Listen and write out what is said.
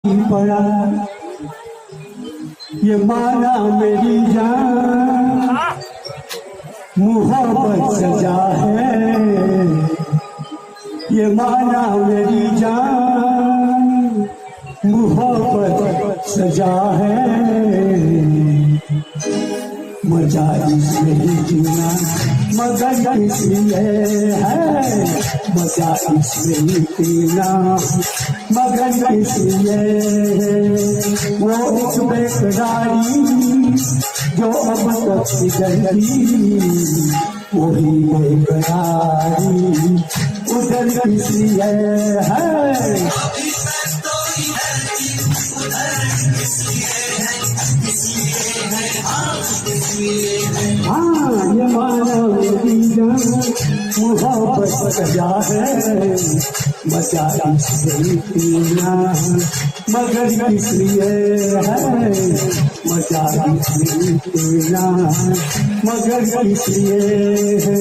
पड़ा ये माना मेरी जान मोहब्बत सजा है। ये माना मेरी जान मोहब्बत सजा है। मजा इसमें ही जीना मगर इसलिए है। मजा इसमें ही पीना मगर इसलिए वो एक बेकरारी जो अब तक गुजरी वही बेकरारी उधर इसलिए है। हाँ ये माना मेरी जान मोहब्बत सजा है। मजा इसलिए पीना मगर इसलिए है। मजा इसलिए पीना मगर इसलिए है।